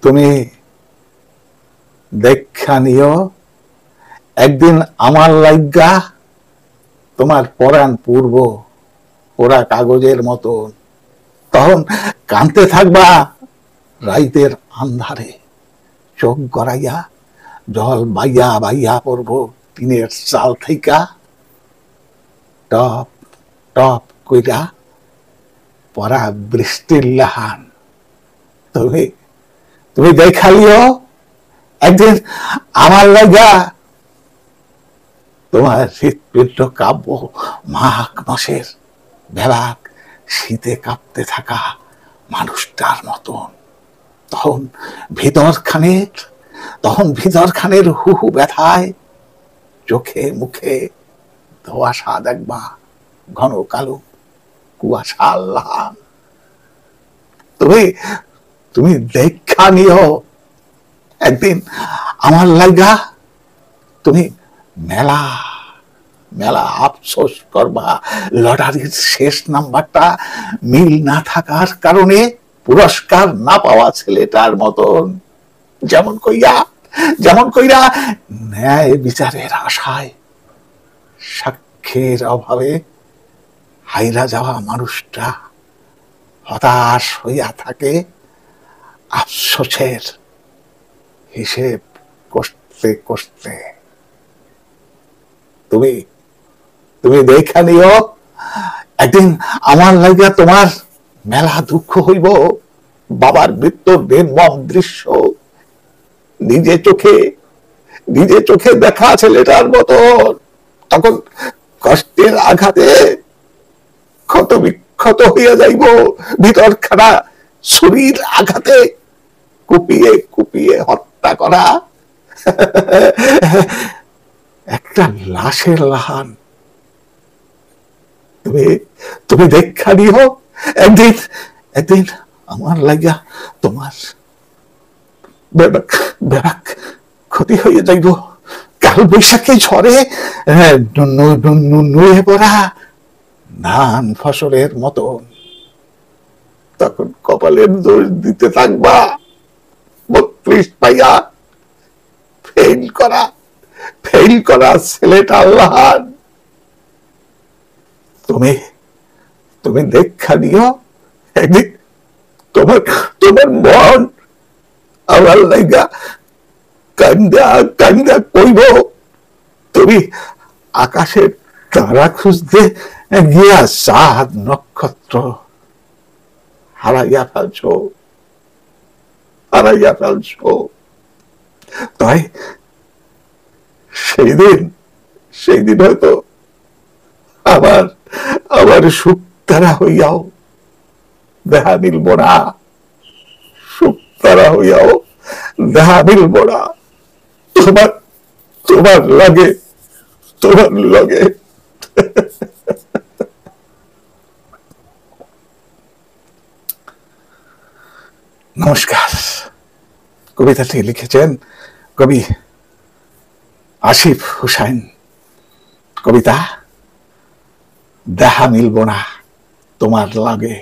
তুমি দেখা নিও একদিন আমার লাইগা তোমার পরাণ পূর্ব পোড়া কাগজের মতো, তখন কানতে থাকবা রাইতের আন্ধারে, চোখ গড়াইয়া জল বাইয়া বাইয়া পড়ব টিনের চাল থেকে, টপ টপ কইরা পড়া বৃষ্টির লাহান। তুমি তুমি দেখালিও একদিন আমার লাগা তোমার হৃৎপিণ্ড কাব্য মাঘ মাসের ভেবাক শীতে কাঁপতে থাকা মানুষটার মতন। তখন ভিতর খানের হু হু ব্যথায় চোখে মুখে ধোঁয়াশা দেখবা, ঘন কালো কুয়াশার লাহান। তুমি তুমি দেখা নিও একদিন আমার লাগা তুমি মেলা মেলা আফসোস করবা লটারির শেষ নাম্বারটা মিল না থাকার কারণে পুরস্কার না পাওয়া ছেলেটার মতন। যেমন কইরা ন্যায় বিচারের আশায় সাক্ষীর অভাবে হাইরা যাওয়া মানুষটা হতাশ হইয়া থাকে, আফসোসের হিসেব কষতে কষতে। তুমি তুমি দেখা নিও একদিন আমার লাগিয়া তোমার মেলা দুঃখ হইব, বাবার মৃত্যুর নির্মম দৃশ্য নিজে চোখে দেখা ছেলেটার মতো। তখন কষ্টের আঘাতে ক্ষত বিক্ষত হইয়া যাইব ভিতর খানা, শরীর আঘাতে কুপিয়ে কুপিয়ে হত্যা করা একটা লাশের লাহান। তুমি দেখা নিও একদিন আমার লাগিয়া তোমার বেবাক ক্ষতি হয়ে যাইব, কাল বৈশাখী ঝড়ে নুয়ে পড়া ধান ফসলের মতন। তখন কপালের দোষ দিতে থাকবা 32 পাইয়া ফেল করা ছেলেটা আল্লাহান। তুমি দেখা নিও একদিন তোমার মন আমার লাইগা কান্দা কইব, তুমি আকাশের তারা খুঁজতে গিয়া চাঁদ নক্ষত্র হারাইয়া ফেলছো। তাই সেই দিন হয়তো আবার সুখ তারা হইয়াও দেখা মিলব না, সুখ তারা হইয়াও দেখা মিলব না তোমার লাগে। নমস্কার। কবিতাটি লিখেছেন কবি আসিফ হুসাইন। কবিতা দেখা মিলব না তোমার লাগে।